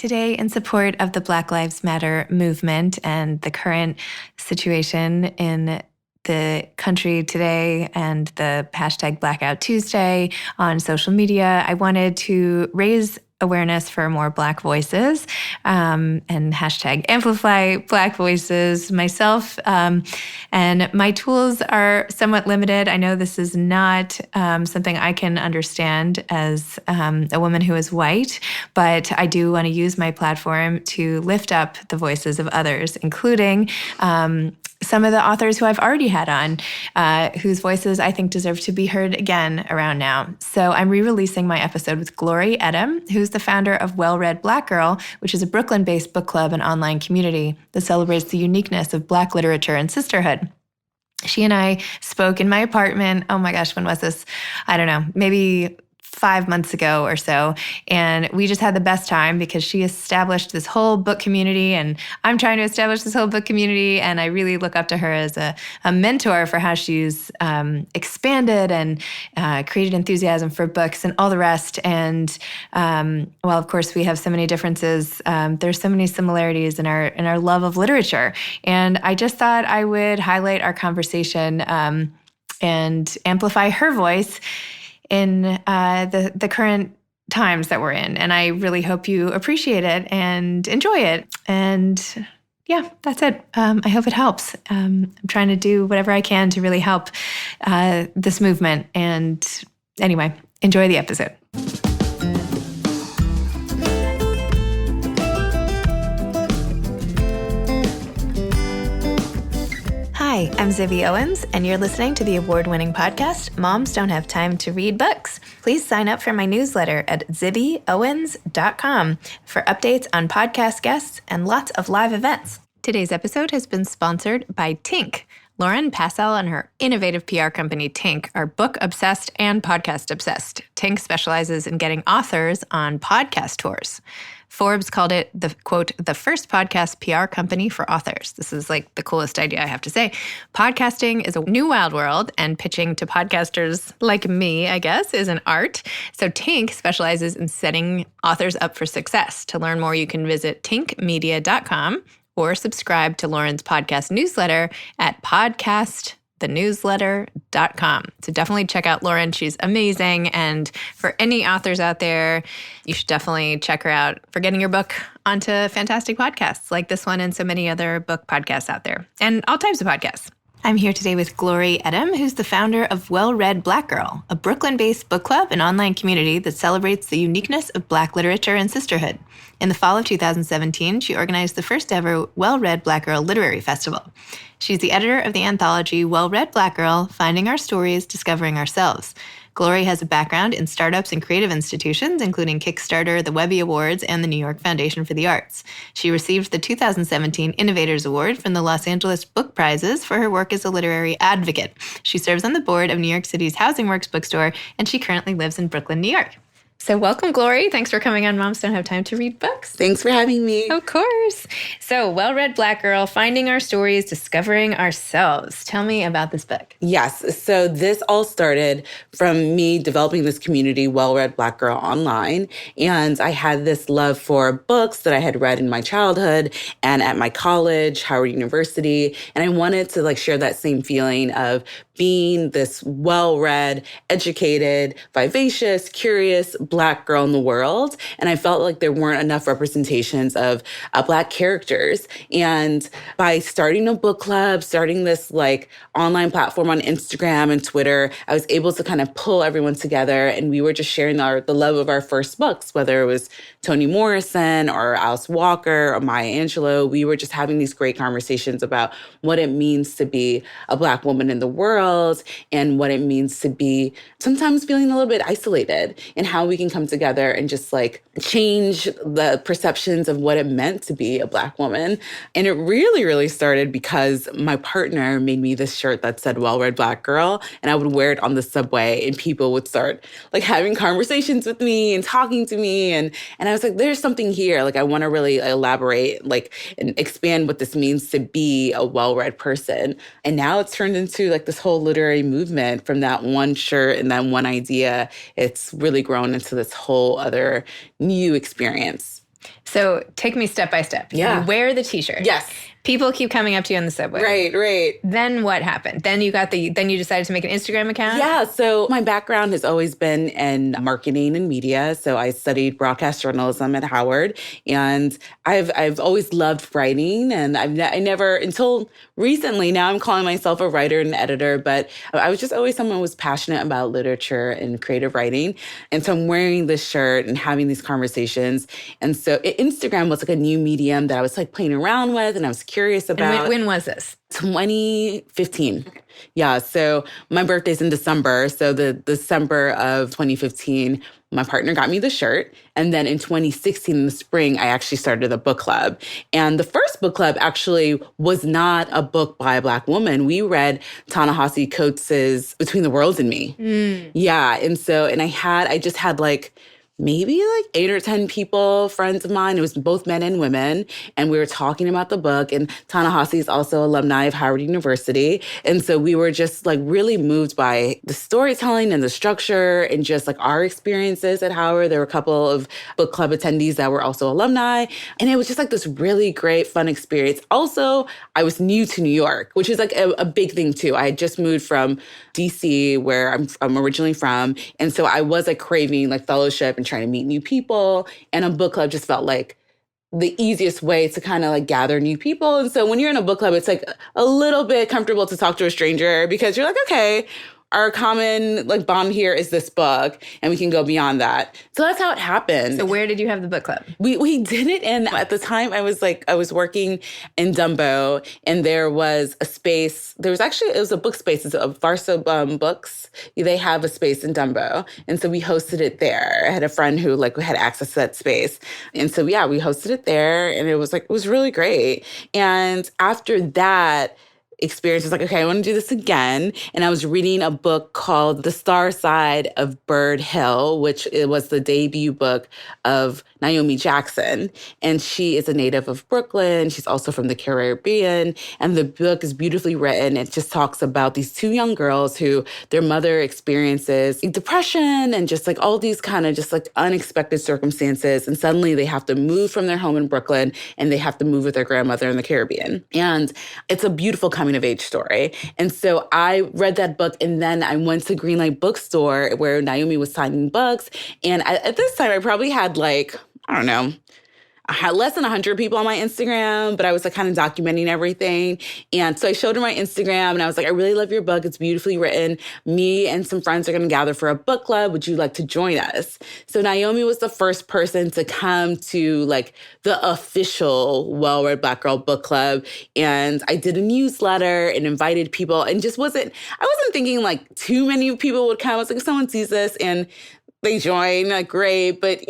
Today, in support of the Black Lives Matter movement and the current situation in the country today and the hashtag Blackout Tuesday on social media, I wanted to raise awareness for more Black voices and hashtag amplify Black voices myself. And my tools are somewhat limited. I know this is not something I can understand as a woman who is white, but I do want to use my platform to lift up the voices of others, including some of the authors who I've already had on, whose voices I think deserve to be heard again around now. So I'm re-releasing my episode with Glory Edim, who's the founder of Well-Read Black Girl, which is a Brooklyn-based book club and online community that celebrates the uniqueness of Black literature and sisterhood. She and I spoke in my apartment, oh my gosh, when was this? I don't know, maybe 5 months ago or so. And we just had the best time because she established this whole book community and I'm trying to establish this whole book community. And I really look up to her as a mentor for how she's expanded and created enthusiasm for books and all the rest. And while of course we have so many differences, there's so many similarities in our love of literature. And I just thought I would highlight our conversation and amplify her voice in the current times that we're in. And I really hope you appreciate it and enjoy it. And yeah, that's it. I hope it helps. I'm trying to do whatever I can to really help this movement. And anyway, enjoy the episode. Hi, I'm Zibby Owens, and you're listening to the award-winning podcast, Moms Don't Have Time to Read Books. Please sign up for my newsletter at zibbyowens.com for updates on podcast guests and lots of live events. Today's episode has been sponsored by Tink. Lauren Passell and her innovative PR company, Tink, are book-obsessed and podcast-obsessed. Tink specializes in getting authors on podcast tours. Forbes called it the, quote, the first podcast PR company for authors. This is like the coolest idea, I have to say. Podcasting is a new wild world, and pitching to podcasters like me, I guess, is an art. So Tink specializes in setting authors up for success. To learn more, you can visit tinkmedia.com or subscribe to Lauren's podcast newsletter at podcastthenewsletter.com. So definitely check out Lauren. She's amazing. And for any authors out there, you should definitely check her out for getting your book onto fantastic podcasts like this one and so many other book podcasts out there, and all types of podcasts. I'm here today with Glory Edim, who's the founder of Well-Read Black Girl, a Brooklyn-based book club and online community that celebrates the uniqueness of Black literature and sisterhood. In the fall of 2017, she organized the first ever Well-Read Black Girl Literary Festival. She's the editor of the anthology Well-Read Black Girl, Finding Our Stories, Discovering Ourselves. Glory has a background in startups and creative institutions, including Kickstarter, the Webby Awards, and the New York Foundation for the Arts. She received the 2017 Innovators Award from the Los Angeles Book Prizes for her work as a literary advocate. She serves on the board of New York City's Housing Works bookstore, and she currently lives in Brooklyn, New York. So welcome, Glory. Thanks for coming on Moms Don't Have Time to Read Books. Thanks for having me. Of course. So Well-Read Black Girl, Finding Our Stories, Discovering Ourselves. Tell me about this book. Yes. So this all started from me developing this community, Well-Read Black Girl Online. And I had this love for books that I had read in my childhood and at my college, Howard University. And I wanted to share that same feeling of being this well-read, educated, vivacious, curious Black girl in the world. And I felt like there weren't enough representations of Black characters. And by starting a book club, starting this online platform on Instagram and Twitter, I was able to kind of pull everyone together. And we were just sharing the love of our first books, whether it was Toni Morrison or Alice Walker or Maya Angelou. We were just having these great conversations about what it means to be a Black woman in the world and what it means to be sometimes feeling a little bit isolated, and how we can come together and just change the perceptions of what it meant to be a Black woman. And it really, really started because my partner made me this shirt that said Well-Read Black Girl, and I would wear it on the subway, and people would start having conversations with me and talking to me. And I was like, there's something here. I want to really elaborate, and expand what this means to be a well-read person. And now it's turned into this whole literary movement from that one shirt and that one idea. It's really grown into this whole other new experience. So take me step by step. Yeah. You wear the t-shirt. Yes. People keep coming up to you on the subway. Right. Then what happened? Then you decided to make an Instagram account? Yeah. So my background has always been in marketing and media. So I studied broadcast journalism at Howard, and I've always loved writing. And I never, until recently, now I'm calling myself a writer and editor, but I was just always someone who was passionate about literature and creative writing. And so I'm wearing this shirt and having these conversations. And so Instagram was like a new medium that I was like playing around with, and I was curious about. And when was this? 2015. Yeah. So my birthday's in December. So the December of 2015, my partner got me the shirt. And then in 2016, in the spring, I actually started a book club. And the first book club actually was not a book by a Black woman. We read Ta-Nehisi Coates's Between the Worlds and Me. Yeah. And I just had like maybe like 8 or 10 people, friends of mine. It was both men and women. And we were talking about the book. And Ta-Nehisi is also alumni of Howard University. And so we were just like really moved by the storytelling and the structure and just like our experiences at Howard. There were a couple of book club attendees that were also alumni. And it was just like this really great, fun experience. Also, I was new to New York, which is like a big thing too. I had just moved from DC, where I'm originally from. And so I was like craving like fellowship and trying to meet new people. And a book club just felt like the easiest way to kind of like gather new people. And so when you're in a book club, it's like a little bit comfortable to talk to a stranger because you're like, okay, our common like bond here is this book, and we can go beyond that. So that's how it happened. So where did you have the book club? We did it at the time I was working in Dumbo, and there was a space. It was a book space. It's a Varso Books. They have a space in Dumbo. And so we hosted it there. I had a friend who like had access to that space. And so yeah, we hosted it there, and it was really great. And after that experience, was like, okay, I want to do this again. And I was reading a book called The Star Side of Bird Hill, which it was the debut book of Naomi Jackson. And she is a native of Brooklyn. She's also from the Caribbean. And the book is beautifully written. It just talks about these two young girls who their mother experiences depression and just like all these kind of just like unexpected circumstances. And suddenly they have to move from their home in Brooklyn, and they have to move with their grandmother in the Caribbean. And it's a beautiful coming of age story. And so I read that book, and then I went to Greenlight Bookstore where Naomi was signing books. And at this time, I probably had like, I don't know, I had less than 100 people on my Instagram, but I was like kind of documenting everything. And so I showed her my Instagram, and I was like, I really love your book. It's beautifully written. Me and some friends are going to gather for a book club. Would you like to join us? So Naomi was the first person to come to like the official Well-Read Black Girl Book Club. And I did a newsletter and invited people, and I wasn't thinking like too many people would come. I was like, if someone sees this and they join, like, great. But,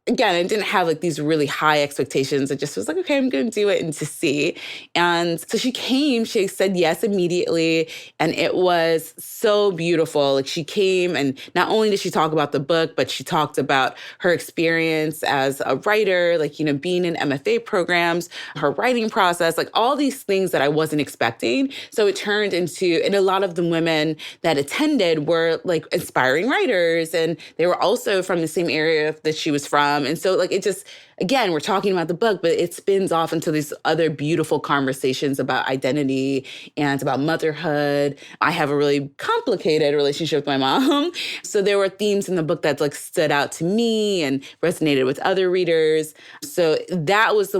again, I didn't have like these really high expectations. I just was like, okay, I'm going to do it and to see. And so she came, she said yes immediately. And it was so beautiful. Like she came, and not only did she talk about the book, but she talked about her experience as a writer, like, being in MFA programs, her writing process, like all these things that I wasn't expecting. So it turned into, and a lot of the women that attended were like aspiring writers, and they were also from the same area that she was from. And so like it just, again, we're talking about the book, but it spins off into these other beautiful conversations about identity and about motherhood. I have a really complicated relationship with my mom. So there were themes in the book that like stood out to me and resonated with other readers. So that was the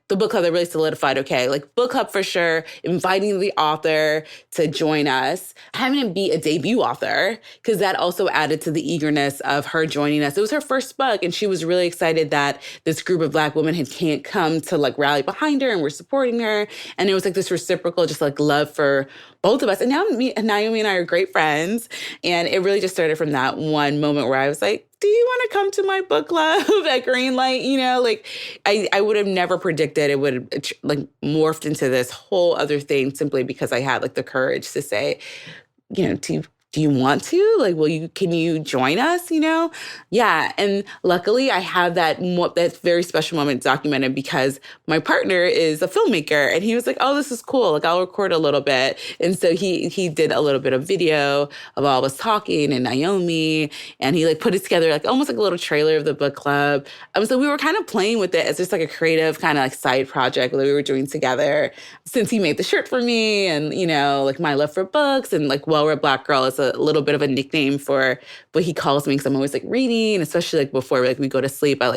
book club that really solidified, okay, like book club for sure, inviting the author to join us, having it be a debut author, because that also added to the eagerness of her joining us. It was her first book, and she was really excited that this group of Black women can't come to like rally behind her, and we're supporting her. And it was like this reciprocal, just like love for both of us. And now Naomi and I are great friends. And it really just started from that one moment where I was like, do you want to come to my book club at Greenlight? Like I would have never predicted it would like morphed into this whole other thing simply because I had like the courage to say, to do you want to? Like, can you join us, Yeah. And luckily I have that very special moment documented because my partner is a filmmaker and he was like, oh, this is cool. Like, I'll record a little bit. And so he did a little bit of video of all of us talking and Naomi, and he like put it together like almost like a little trailer of the book club. So we were kind of playing with it as just like a creative kind of like side project that we were doing together since he made the shirt for me and, like my love for books and like Well-Read Black Girl is a little bit of a nickname for what he calls me because I'm always like reading, especially like before like we go to sleep. I'm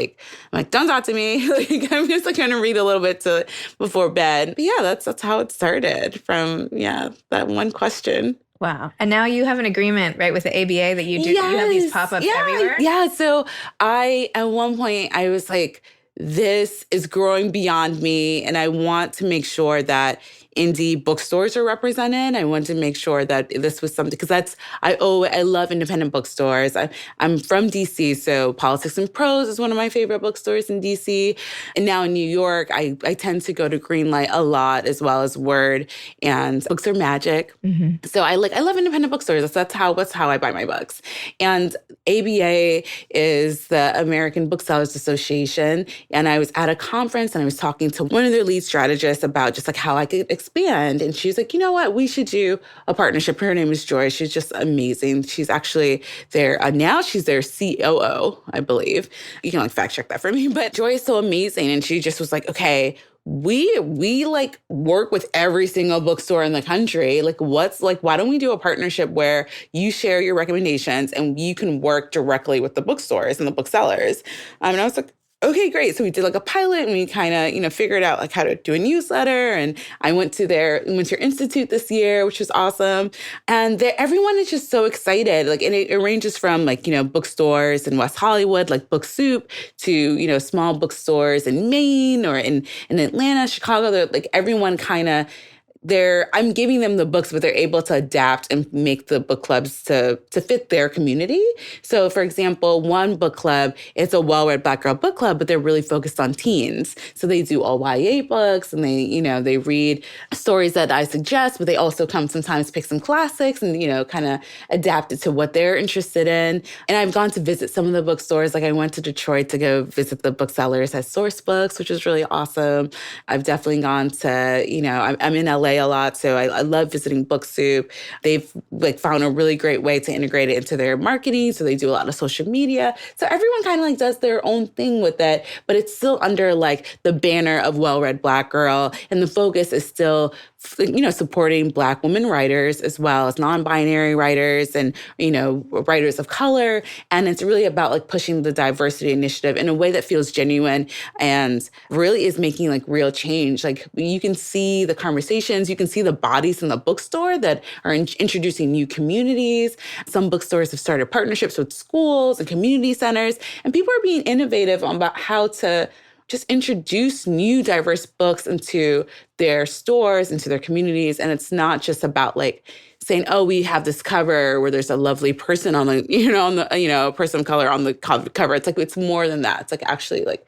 like, don't talk to me. Like I'm just like trying to read a little bit before bed. But yeah, that's how it started from, that one question. Wow. And now you have an agreement, right, with the ABA that you do. Yes. You have these pop-ups everywhere? Yeah. So at one point I was like, this is growing beyond me. And I want to make sure that indie bookstores are represented. I want to make sure that this was something, because I love independent bookstores. I'm from DC, so Politics and Prose is one of my favorite bookstores in DC. And now in New York, I tend to go to Greenlight a lot, as well as Word, and Books Are Magic. Mm-hmm. So I love independent bookstores. That's how I buy my books. And ABA is the American Booksellers Association. And I was at a conference and I was talking to one of their lead strategists about just like how I could expand. And she's like, you know what? We should do a partnership. Her name is Joy. She's just amazing. She's actually now she's their COO, I believe. You can like fact check that for me. But Joy is so amazing. And she just was like, okay, we like work with every single bookstore in the country. Like why don't we do a partnership where you share your recommendations and you can work directly with the bookstores and the booksellers? And I was like, okay, great. So we did like a pilot and we kind of, figured out like how to do a newsletter. And I went to their institute this year, which was awesome. And everyone is just so excited. Like, and it ranges from like, bookstores in West Hollywood, like Book Soup, to, small bookstores in Maine or in Atlanta, Chicago. They're like everyone kind of, I'm giving them the books, but they're able to adapt and make the book clubs to fit their community. So for example, one book club, it's a Well-Read Black Girl book club, but they're really focused on teens. So they do all YA books and they read stories that I suggest, but they also come sometimes pick some classics and, kind of adapt it to what they're interested in. And I've gone to visit some of the bookstores. Like I went to Detroit to go visit the booksellers at Source Books, which was really awesome. I've definitely gone to, I'm in LA a lot, so I love visiting Book Soup. They've like found a really great way to integrate it into their marketing, so they do a lot of social media. So everyone kind of like does their own thing with it, but it's still under like the banner of Well-Read Black Girl, and the focus is still supporting Black women writers as well as non-binary writers and, writers of color. And it's really about like pushing the diversity initiative in a way that feels genuine and really is making like real change. Like you can see the conversations, you can see the bodies in the bookstore that are introducing new communities. Some bookstores have started partnerships with schools and community centers, and people are being innovative about how to just introduce new diverse books into their stores, into their communities. And it's not just about like saying, oh, we have this cover where there's a lovely person on the, person of color on the cover. It's like, it's more than that. It's like actually like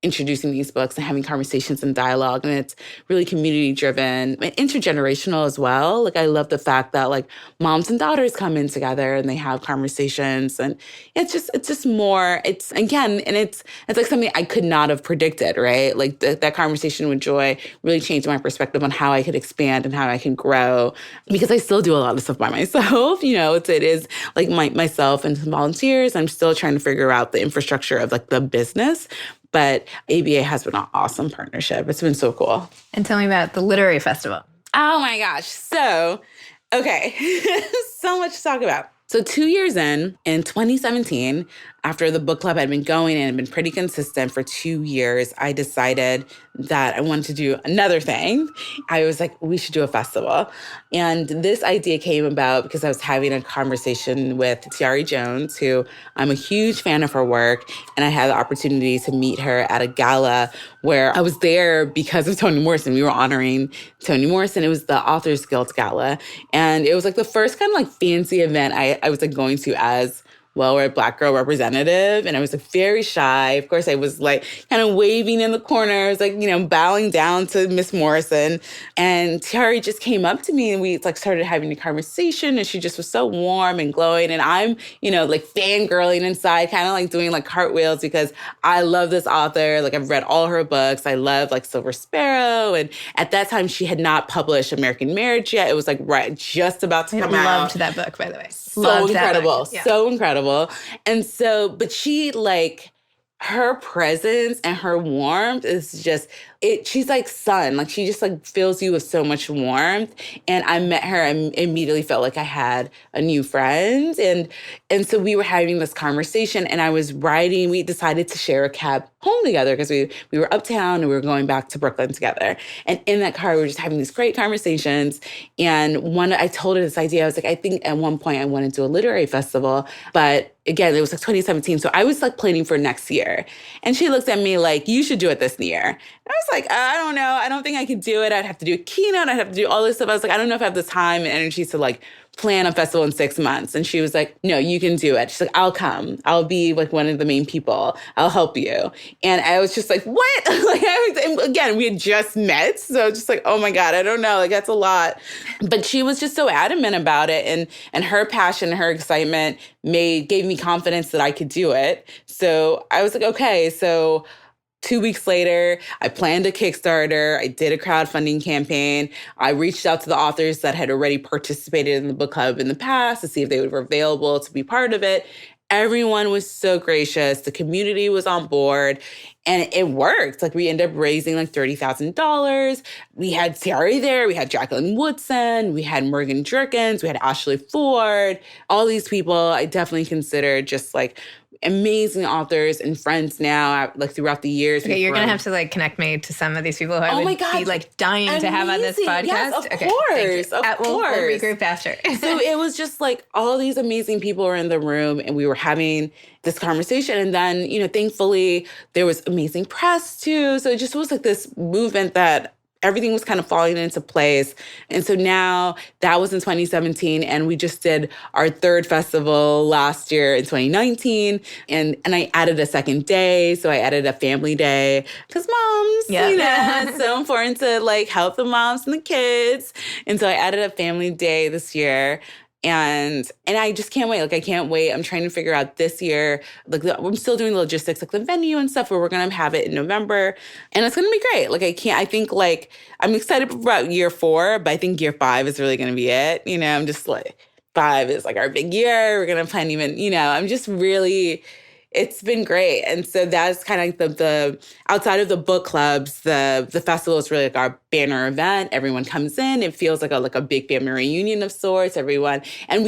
introducing these books and having conversations and dialogue. And it's really community driven and intergenerational as well. Like I love the fact that like moms and daughters come in together and they have conversations, and it's just more, it's like something I could not have predicted, right? Like that conversation with Joy really changed my perspective on how I could expand and how I can grow, because I still do a lot of stuff by myself. It is like myself and some volunteers. I'm still trying to figure out the infrastructure of like the business. But ABA has been an awesome partnership. It's been so cool. And tell me about the literary festival. Oh my gosh. So, okay. So much to talk about. So 2 years in 2017, after the book club had been going and had been pretty consistent for 2 years, I decided that I wanted to do another thing. I was like, we should do a festival. And this idea came about because I was having a conversation with Tiari Jones, who I'm a huge fan of her work. And I had the opportunity to meet her at a gala where I was there because of Toni Morrison. We were honoring Toni Morrison. It was the Authors Guild Gala. And it was like the first kind of like fancy event I was like going to as well-read Black girl representative. And I was very shy. Of course, I was like kind of waving in the corners, like, bowing down to Miss Morrison. And Terry just came up to me and we like started having a conversation, and she just was so warm and glowing. And I'm, like fangirling inside, kind of like doing like cartwheels because I love this author. Like I've read all her books. I love like Silver Sparrow. And at that time she had not published American Marriage yet. It was like just about to come out. I loved that book, by the way. So incredible. Yeah. So incredible. And so, but she like, her presence and her warmth is just she's like sun. Like she just like fills you with so much warmth. And I met her and immediately felt like I had a new friend. And so we were having this conversation, and I was riding. We decided to share a cab home together because we were uptown and we were going back to Brooklyn together. And in that car, we were just having these great conversations. And I told her this idea. I was like, I think at one point I wanted to do a literary festival, but again, it was like 2017. So I was like planning for next year. And she looked at me like, you should do it this year. And I was like, I don't know. I don't think I could do it. I'd have to do a keynote. I'd have to do all this stuff. I was like, I don't know if I have the time and energy to like plan a festival in 6 months. And she was like, no, you can do it. She's like, I'll come. I'll be like one of the main people. I'll help you. And I was just like, what? Again, we had just met. So just like, oh my God, I don't know. Like that's a lot. But she was just so adamant about it. And her passion, her excitement gave me confidence that I could do it. So I was like, okay. So 2 weeks later, I planned a Kickstarter. I did a crowdfunding campaign. I reached out to the authors that had already participated in the book club in the past to see if they were available to be part of it. Everyone was so gracious. The community was on board. And it worked. Like we ended up raising like $30,000. We had Terry there. We had Jacqueline Woodson. We had Morgan Jerkins. We had Ashley Ford. All these people I definitely consider just like amazing authors and friends now, like throughout the years. Okay, you're going to have to like connect me to some of these people who I would be like dying to have on this podcast. Yes, of okay, course. We'll regroup after. So it was just like all these amazing people were in the room and we were having this conversation. And then, thankfully there was amazing press too. So it just was like this movement that everything was kind of falling into place. And so now that was in 2017. And we just did our third festival last year in 2019. And I added a second day. So I added a family day because moms, it's so important to like help the moms and the kids. And so I added a family day this year. And I just can't wait. Like, I can't wait. I'm trying to figure out this year. Like, I'm still doing the logistics, like the venue and stuff, where we're going to have it in November. And it's going to be great. Like, I think, like, I'm excited about year 4, but I think year 5 is really going to be it. I'm just like, 5 is like our big year. We're going to plan even, I'm just really... It's been great. And so that's kind of like the outside of the book clubs, the festival is really like our banner event. Everyone comes in. It feels like a big family reunion of sorts, everyone. And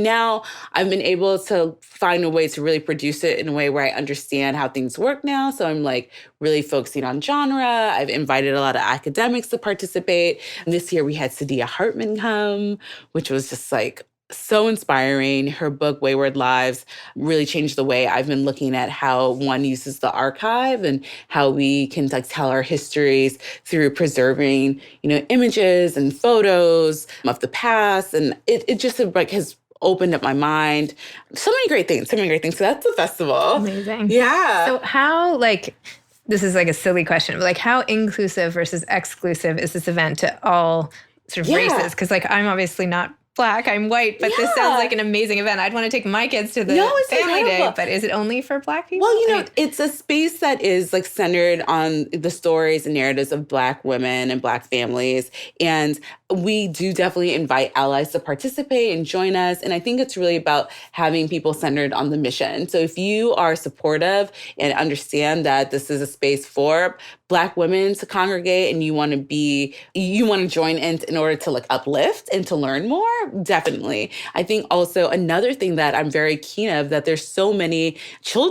now I've been able to find a way to really produce it in a way where I understand how things work now. So I'm like really focusing on genre. I've invited a lot of academics to participate. And this year we had Sadia Hartman come, which was just like so inspiring. Her book, Wayward Lives, really changed the way I've been looking at how one uses the archive and how we can like tell our histories through preserving, images and photos of the past. And it just like has opened up my mind. So many great things. So that's the festival. Amazing. Yeah. So how this is like a silly question, but how inclusive versus exclusive is this event to all sort of races? Because I'm obviously not Black, I'm white, but this sounds like an amazing event. I'd want to take my kids to the family day, but is it only for Black people? Well, it's a space that is like centered on the stories and narratives of Black women and Black families. And we do definitely invite allies to participate and join us. And I think it's really about having people centered on the mission. So if you are supportive and understand that this is a space for Black women to congregate and you want to join in order to like uplift and to learn more, definitely. I think also another thing that I'm very keen of, that there's so many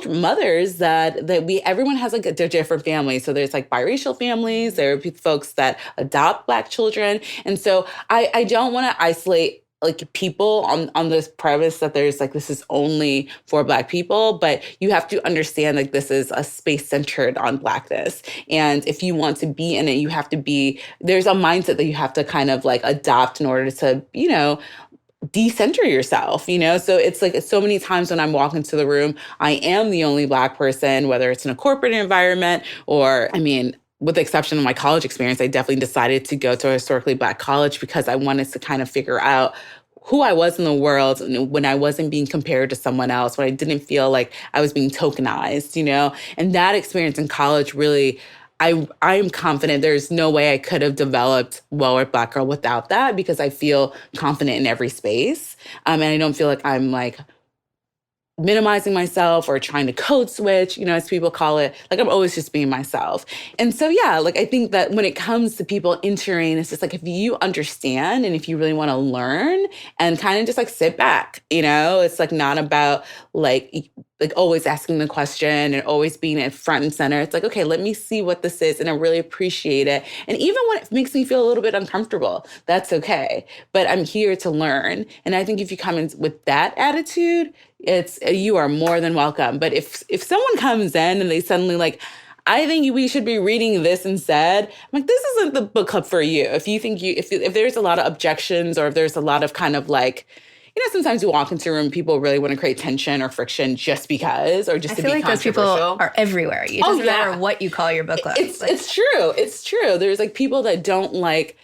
mothers that everyone has like their different families. So there's like biracial families, there are folks that adopt Black children. And so I don't want to isolate like people on this premise that there's like, this is only for Black people, but you have to understand like this is a space centered on Blackness. And if you want to be in it, there's a mindset that you have to kind of like adopt in order to, decenter yourself, So it's like so many times when I'm walking into the room, I am the only Black person, whether it's in a corporate environment or, with the exception of my college experience, I definitely decided to go to a historically Black college because I wanted to kind of figure out who I was in the world when I wasn't being compared to someone else, when I didn't feel like I was being tokenized. And that experience in college really, I'm confident there's no way I could have developed Well-Read Black Girl without that, because I feel confident in every space. And I don't feel like I'm like minimizing myself or trying to code switch, as people call it. Like, I'm always just being myself. And so, yeah, like, I think that when it comes to people entering, it's just like, if you understand and if you really want to learn and kind of just like sit back, it's like not about like always asking the question and always being at front and center. It's like, okay, let me see what this is. And I really appreciate it. And even when it makes me feel a little bit uncomfortable, that's okay. But I'm here to learn. And I think if you come in with that attitude, you are more than welcome. But if someone comes in and they suddenly like, I think we should be reading this instead, I'm like, this isn't the book club for you. If you think if there's a lot of objections, or if there's a lot of kind of like, sometimes you walk into a room, people really want to create tension or friction just because, or just to be controversial. I feel like those people are everywhere. It doesn't matter what you call your book club. It's true. It's true. There's like people that don't really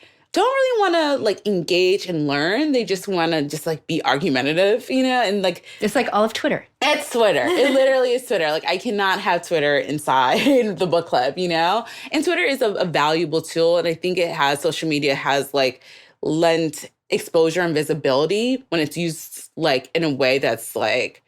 want to like engage and learn. They just want to just like be argumentative, and like it's like all of Twitter. It's Twitter. It literally is Twitter. Like, I cannot have Twitter inside the book club, And Twitter is a valuable tool, and I think social media has like lent exposure and visibility when it's used like in a way that's like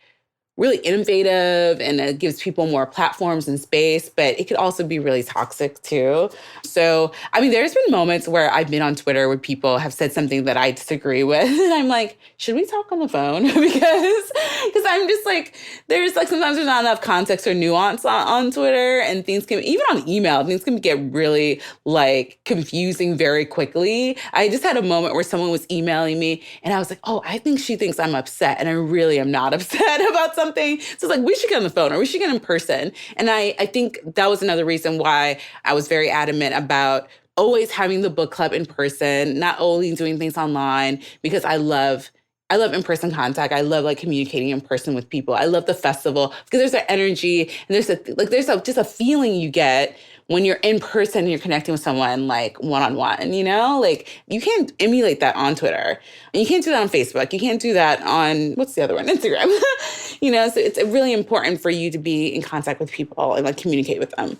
really innovative, and it gives people more platforms and space, but it could also be really toxic too. So, there's been moments where I've been on Twitter where people have said something that I disagree with, and I'm like, should we talk on the phone? because I'm just like, there's like, sometimes there's not enough context or nuance on Twitter, and things can, even on email, things can get really like confusing very quickly. I just had a moment where someone was emailing me and I was like, oh, I think she thinks I'm upset, and I really am not upset about something. So it's like, we should get on the phone, or we should get in person. And I think that was another reason why I was very adamant about always having the book club in person, not only doing things online, because I love in-person contact. I love like communicating in person with people. I love the festival because there's an energy and there's just a feeling you get when you're in person and you're connecting with someone like one-on-one, Like, you can't emulate that on Twitter. And you can't do that on Facebook. You can't do that on, what's the other one? Instagram. So it's really important for you to be in contact with people and like communicate with them.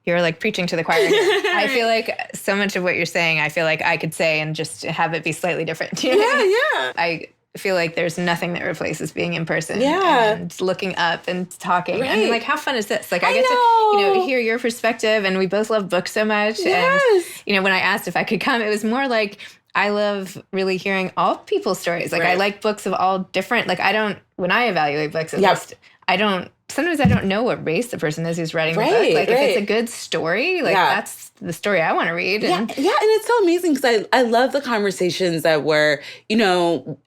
You're like preaching to the choir here. I feel like so much of what you're saying, I feel like I could say and just have it be slightly different. Yeah. I feel like there's nothing that replaces being in person and looking up and talking. Right. I mean, like, how fun is this? Like, I get to, hear your perspective, and we both love books so much. Yes. And, when I asked if I could come, it was more like, I love really hearing all people's stories. Like, right. I like books of all different, like, when I evaluate books, at least, sometimes I don't know what race the person is who's writing the book. Like, if it's a good story, like, that's the story I want to read. And it's so amazing because I love the conversations that were,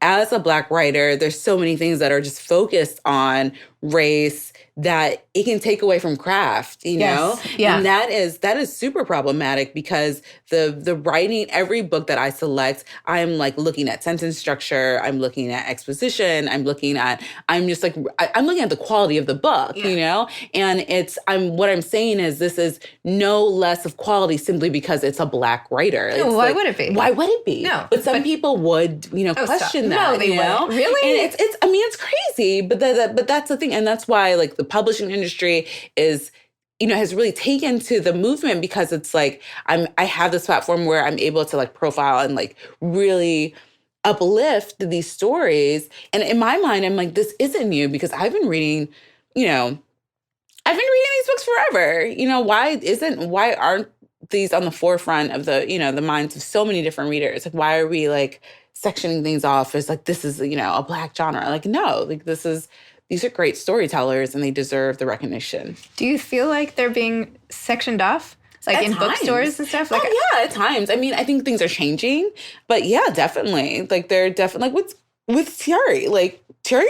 as a Black writer, there's so many things that are just focused on race that it can take away from craft, know? Yeah. And that is super problematic because the writing, every book that I select, I'm like looking at sentence structure, I'm looking at exposition, I'm looking at the quality of the book, And what I'm saying is this is no less of quality simply because it's a Black writer. No, why would it be? Why would it be? No. But some people would, question that. No, they wouldn't. Really? And it's crazy, but that's the thing. And that's why like the publishing industry is, has really taken to the movement because it's like, I have this platform where I'm able to like profile and like really uplift these stories. And in my mind, I'm like, this isn't new because I've been reading, these books forever. Why aren't these on the forefront of the minds of so many different readers? Like, why are we like sectioning things off as like, this is, a Black genre? Like, no, like these are great storytellers and they deserve the recognition. Do you feel like they're being sectioned off? Like at in times. Bookstores and stuff? Like, at times. I think things are changing, but yeah, definitely. Like they're definitely like with Terry. Like Terry,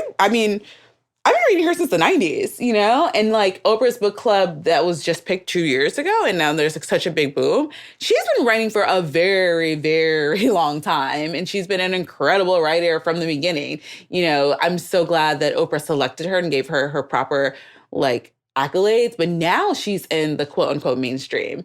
I've been reading her since the 90s, you know? And like Oprah's book club that was just picked 2 years ago, and now there's like such a big boom. She's been writing for a very, very long time, and she's been an incredible writer from the beginning. You know, I'm so glad that Oprah selected her and gave her her proper like accolades, but now she's in the quote unquote mainstream.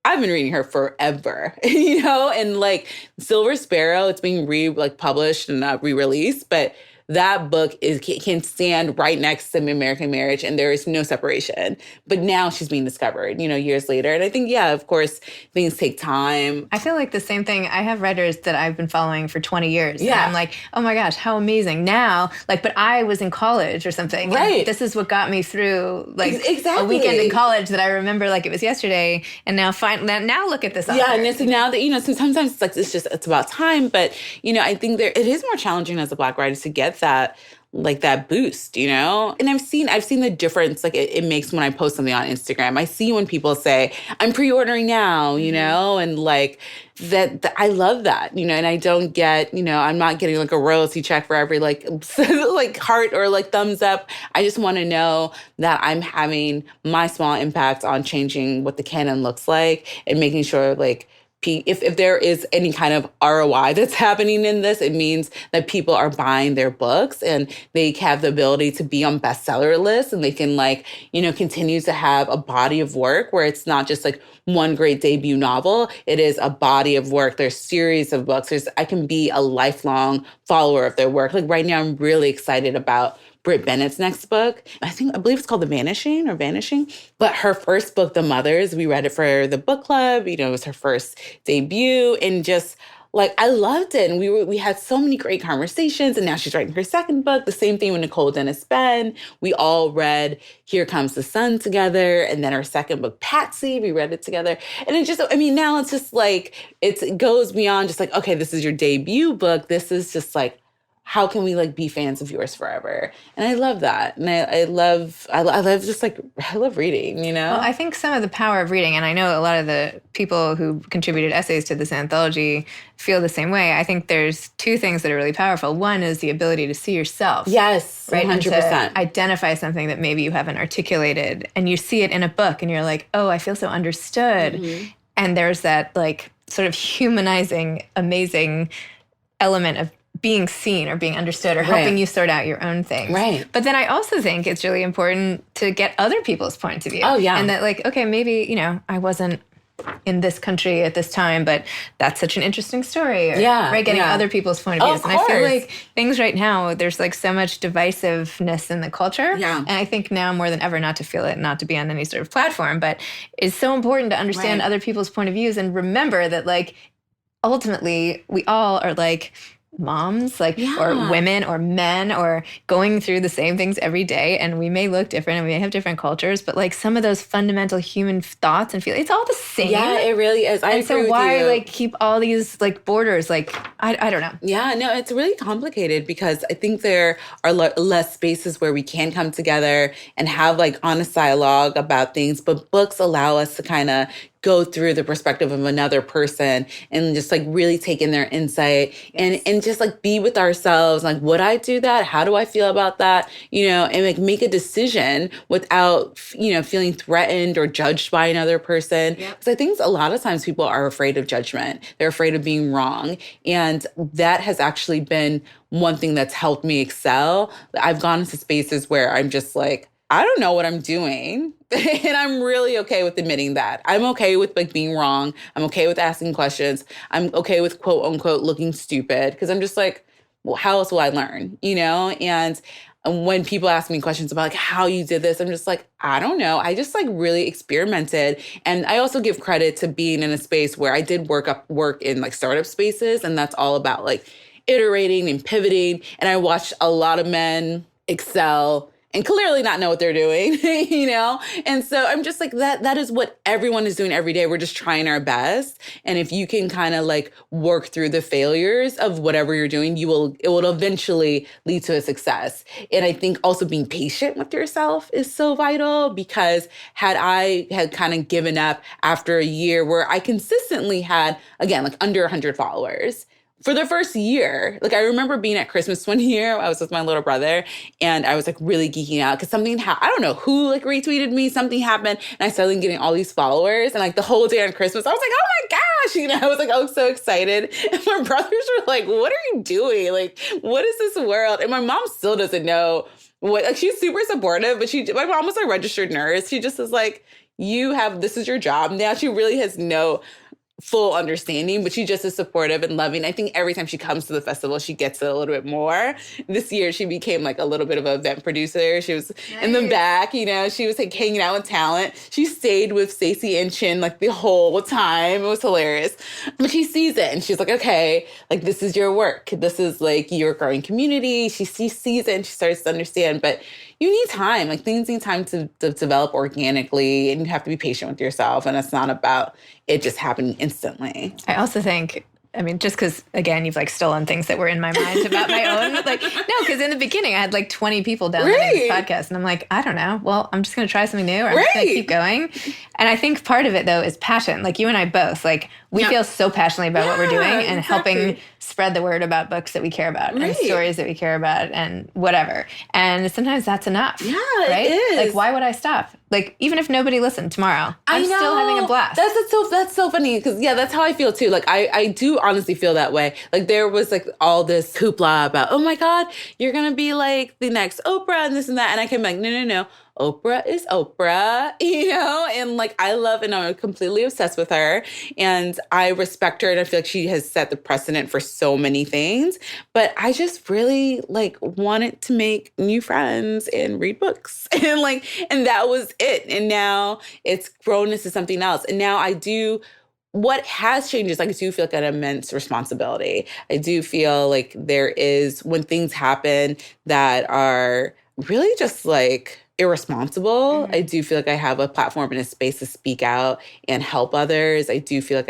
I've been reading her forever, you know, and like Silver Sparrow, it's being published and re-released, but that book is can stand right next to American Marriage, and there is no separation. But now she's being discovered, you know, years later. And I think, yeah, of course, things take time. I feel like the same thing. I have writers that I've been following for 20 years. Yeah. And I'm like, oh my gosh, how amazing. Now, like, but I was in college or something. Right. And this is what got me through like Exactly. a weekend in college that I remember like it was yesterday. And now now look at this. Yeah, and so now that, you know, so sometimes it's like, it's about time. But, you know, I think it is more challenging as a Black writer to get that boost, you know? And I've seen the difference like it makes when I post something on Instagram. I see when people say, I'm pre-ordering now, you know, and like that I love that, you know, and I don't get, you know, I'm not getting like a royalty check for every like like heart or like thumbs up. I just want to know that I'm having my small impact on changing what the canon looks like and making sure like if there is any kind of ROI that's happening in this, it means that people are buying their books and they have the ability to be on bestseller lists, and they can like, you know, continue to have a body of work where it's not just like one great debut novel. It is a body of work. There's series of books. I can be a lifelong follower of their work. Like right now, I'm really excited about Britt Bennett's next book. I believe it's called Vanishing. But her first book, The Mothers, we read it for the book club. You know, it was her first debut, and just like I loved it. And we had so many great conversations. And now she's writing her second book. The same thing with Nicole Dennis Benn. We all read Here Comes the Sun together, and then her second book, Patsy, we read it together. And it just, I mean, now it's just like it goes beyond just like, okay, this is your debut book. This is just like, how can we like be fans of yours forever? And I love that. And I love just like, I love reading, you know? Well, I think some of the power of reading, and I know a lot of the people who contributed essays to this anthology feel the same way. I think there's two things that are really powerful. One is the ability to see yourself. Yes, right? 100%. And to identify something that maybe you haven't articulated, and you see it in a book and you're like, oh, I feel so understood. Mm-hmm. And there's that like sort of humanizing, amazing element of being seen or being understood or helping you sort out your own things. Right. But then I also think it's really important to get other people's points of view. Oh, yeah. And that like, okay, maybe, you know, I wasn't in this country at this time, but that's such an interesting story. Or, right. Getting other people's point of views. And I feel like things right now, there's like so much divisiveness in the culture. Yeah. And I think now more than ever, not to feel it, not to be on any sort of platform, but it's so important to understand other people's point of views and remember that like, ultimately we all are like, moms, like, or women or men, or going through the same things every day. And we may look different and we may have different cultures, but like some of those fundamental human thoughts and feelings, it's all the same. Yeah, it really is. I agree with you. And so why like keep all these like borders? Like, I don't know. Yeah, no, it's really complicated because I think there are less spaces where we can come together and have like honest dialogue about things. But books allow us to kind of go through the perspective of another person and just like really take in their insight and just like be with ourselves. Like, would I do that? How do I feel about that? You know, and like make a decision without, you know, feeling threatened or judged by another person. Because I think a lot of times people are afraid of judgment. They're afraid of being wrong. And that has actually been one thing that's helped me excel. I've gone into spaces where I'm just like, I don't know what I'm doing. And I'm really okay with admitting that. I'm okay with like being wrong. I'm okay with asking questions. I'm okay with quote unquote looking stupid because I'm just like, well, how else will I learn? You know? And when people ask me questions about like how you did this, I'm just like, I don't know. I just like really experimented. And I also give credit to being in a space where I did work in like startup spaces. And that's all about like iterating and pivoting. And I watched a lot of men excel and clearly not know what they're doing, you know? And so I'm just like, that is what everyone is doing every day. We're just trying our best. And if you can kind of like work through the failures of whatever you're doing, it will eventually lead to a success. And I think also being patient with yourself is so vital because had I kind of given up after a year where I consistently had, again, like under 100 followers, for the first year. Like I remember being at Christmas one year, I was with my little brother and I was like really geeking out because something I don't know who like retweeted me, something happened and I started getting all these followers and like the whole day on Christmas, I was like, oh my gosh, you know, I was like, oh, so excited. And my brothers were like, what are you doing? Like, what is this world? And my mom still doesn't know what, like she's super supportive, but my mom was a registered nurse. She just is like, this is your job. Now she really has no full understanding, but she just is supportive and loving. I think every time she comes to the festival, she gets it a little bit more. This year, she became like a little bit of an event producer. She was in the back, you know, she was like hanging out with talent. She stayed with Stacey and Chin like the whole time. It was hilarious. But she sees it and she's like, okay, like this is your work. This is like your growing community. She sees it and she starts to understand. But you need time. Like things need time to develop organically, and you have to be patient with yourself. And it's not about it just happening instantly. I also think, I mean, just because, again, you've like stolen things that were in my mind about my own. Like, no, because in the beginning I had like 20 people downloading this podcast. And I'm like, I don't know. Well, I'm just going to try something new. Or I'm just going to keep going. And I think part of it, though, is passion. Like you and I both, like we feel so passionately about what we're doing and helping spread the word about books that we care about and stories that we care about and whatever. And sometimes that's enough. Yeah, right? It is. Like, why would I stop? Like, even if nobody listened tomorrow, I'm still having a blast. That's so funny because, that's how I feel too. Like, I do honestly feel that way. Like, there was like all this hoopla about, oh my God, you're going to be like the next Oprah and this and that. And I came like, no. Oprah is Oprah, you know, and like I love and I'm completely obsessed with her and I respect her and I feel like she has set the precedent for so many things. But I just really like wanted to make new friends and read books and that was it. And now it's grown into something else. And now what has changed is like, I do feel like an immense responsibility. I do feel like there is when things happen that are really just like irresponsible. I do feel like I have a platform and a space to speak out and help others. I do feel like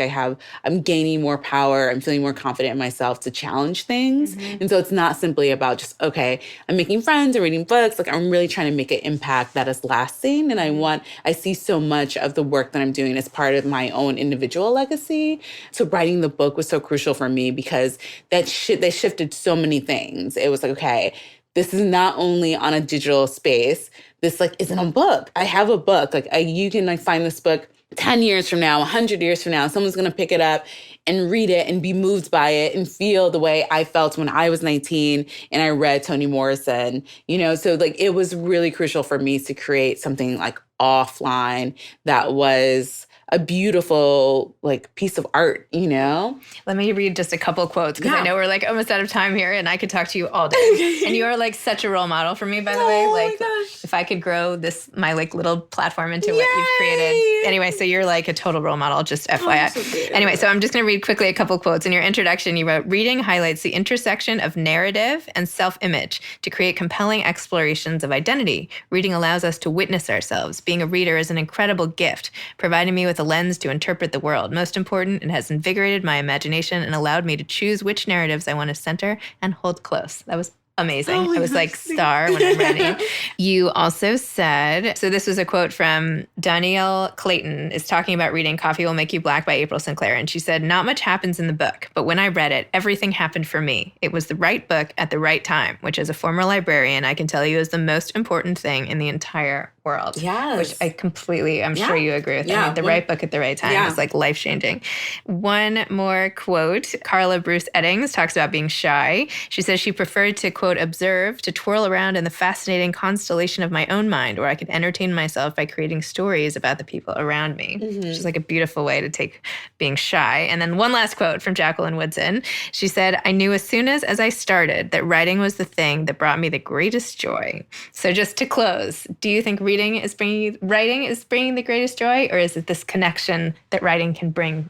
I'm gaining more power. I'm feeling more confident in myself to challenge things. And so it's not simply about just, okay, I'm making friends or reading books. Like I'm really trying to make an impact that is lasting. And I see so much of the work that I'm doing as part of my own individual legacy. So writing the book was so crucial for me because they shifted so many things. It was like, okay, this is not only on a digital space. This like isn't a book. I have a book. Like you can like find this book 10 years from now, 100 years from now. Someone's going to pick it up and read it and be moved by it and feel the way I felt when I was 19 and I read Toni Morrison, you know? So like it was really crucial for me to create something like offline that was a beautiful like piece of art, you know? Let me read just a couple quotes because I know we're like almost out of time here and I could talk to you all day. And you are like such a role model for me, by the way. Like if I could grow my like little platform into what you've created. Anyway, so you're like a total role model, just FYI. So anyway, so I'm just going to read quickly a couple quotes. In your introduction, you wrote, reading highlights the intersection of narrative and self-image to create compelling explorations of identity. Reading allows us to witness ourselves. Being a reader is an incredible gift, providing me with a lens to interpret the world. Most important, it has invigorated my imagination and allowed me to choose which narratives I want to center and hold close. That was amazing. I was like star when I'm ready. You also said, so this was a quote from Danielle Clayton is talking about reading Coffee Will Make You Black by April Sinclair. And she said, not much happens in the book, but when I read it, everything happened for me. It was the right book at the right time, which as a former librarian, I can tell you is the most important thing in the entire world. Yes. Which I completely, I'm sure you agree with. I mean, the right book at the right time is like life-changing. One more quote. Carla Bruce Eddings talks about being shy. She says she preferred to, quote, observe, to twirl around in the fascinating constellation of my own mind, where I could entertain myself by creating stories about the people around me, which is like a beautiful way to take being shy. And then one last quote from Jacqueline Woodson. She said, I knew as soon as I started that writing was the thing that brought me the greatest joy. So just to close, do you think writing is bringing the greatest joy, or is it this connection that writing can bring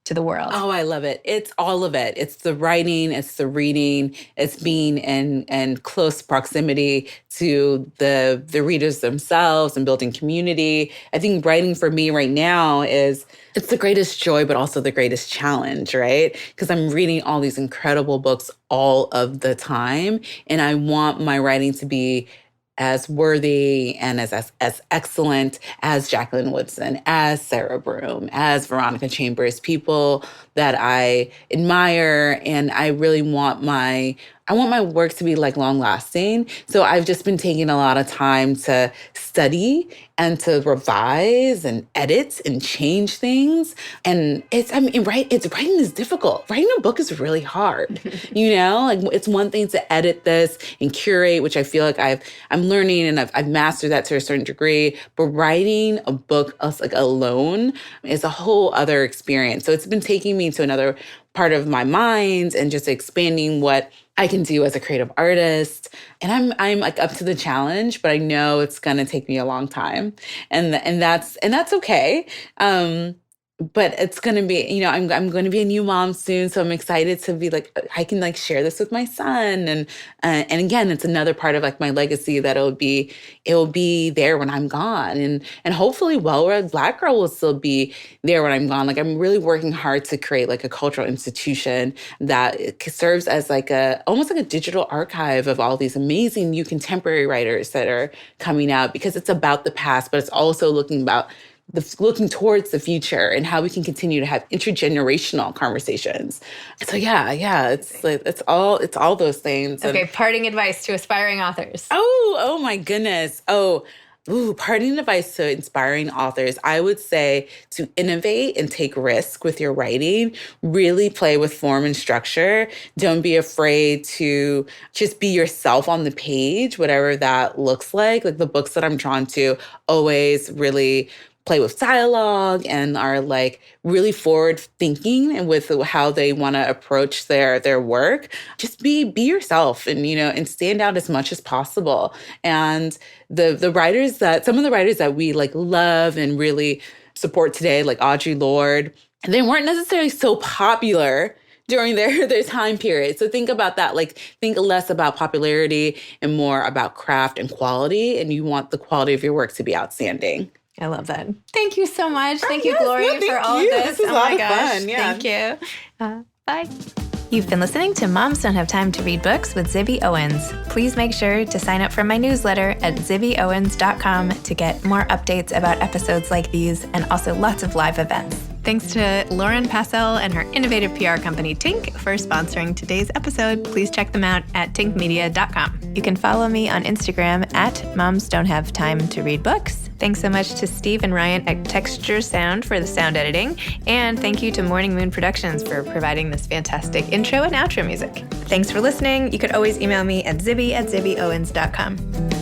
to the world? Oh, I love it. It's all of it. It's the writing, it's the reading, it's being in close proximity to the readers themselves and building community. I think writing for me right now it's the greatest joy, but also the greatest challenge, right? Because I'm reading all these incredible books all of the time, and I want my writing to be as worthy and as excellent as Jacqueline Woodson, as Sarah Broom, as Veronica Chambers, people that I admire, and I really want I want my work to be like long lasting. So I've just been taking a lot of time to study and to revise and edit and change things. And writing is difficult. Writing a book is really hard. Like it's one thing to edit this and curate, which I feel like I'm learning and I've mastered that to a certain degree. But writing a book like alone is a whole other experience. So it's been taking me to another part of my mind and just expanding what I can do as a creative artist. And I'm like up to the challenge, but I know it's going to take me a long time. And that's okay. But it's going to be, I'm going to be a new mom soon. So I'm excited to be like, I can like share this with my son. And again, it's another part of like my legacy that it'll be there when I'm gone. And hopefully Well-Read Black Girl will still be there when I'm gone. Like I'm really working hard to create like a cultural institution that serves as like almost like a digital archive of all these amazing new contemporary writers that are coming out, because it's about the past, but it's also looking towards the future and how we can continue to have intergenerational conversations. So it's all those things. Okay, parting advice to aspiring authors. Oh my goodness. Parting advice to inspiring authors. I would say to innovate and take risk with your writing. Really play with form and structure. Don't be afraid to just be yourself on the page, whatever that looks like. Like the books that I'm drawn to always really play with dialogue and are like really forward thinking and with how they want to approach their work. Just be yourself and stand out as much as possible. And some of the writers that we like love and really support today, like Audre Lorde, they weren't necessarily so popular during their time period. So think about that. Like think less about popularity and more about craft and quality. And you want the quality of your work to be outstanding. I love that. Thank you so much. Thank you, Glory, for all of this. This was a lot of fun. Yeah. Thank you. Bye. You've been listening to Moms Don't Have Time to Read Books with Zibby Owens. Please make sure to sign up for my newsletter at zibbyowens.com to get more updates about episodes like these and also lots of live events. Thanks to Lauren Passell and her innovative PR company, Tink, for sponsoring today's episode. Please check them out at tinkmedia.com. You can follow me on Instagram at Moms Don't Have Time to Read Books. Thanks so much to Steve and Ryan at Texture Sound for the sound editing. And thank you to Morning Moon Productions for providing this fantastic intro and outro music. Thanks for listening. You could always email me at zibby@zibbyowens.com.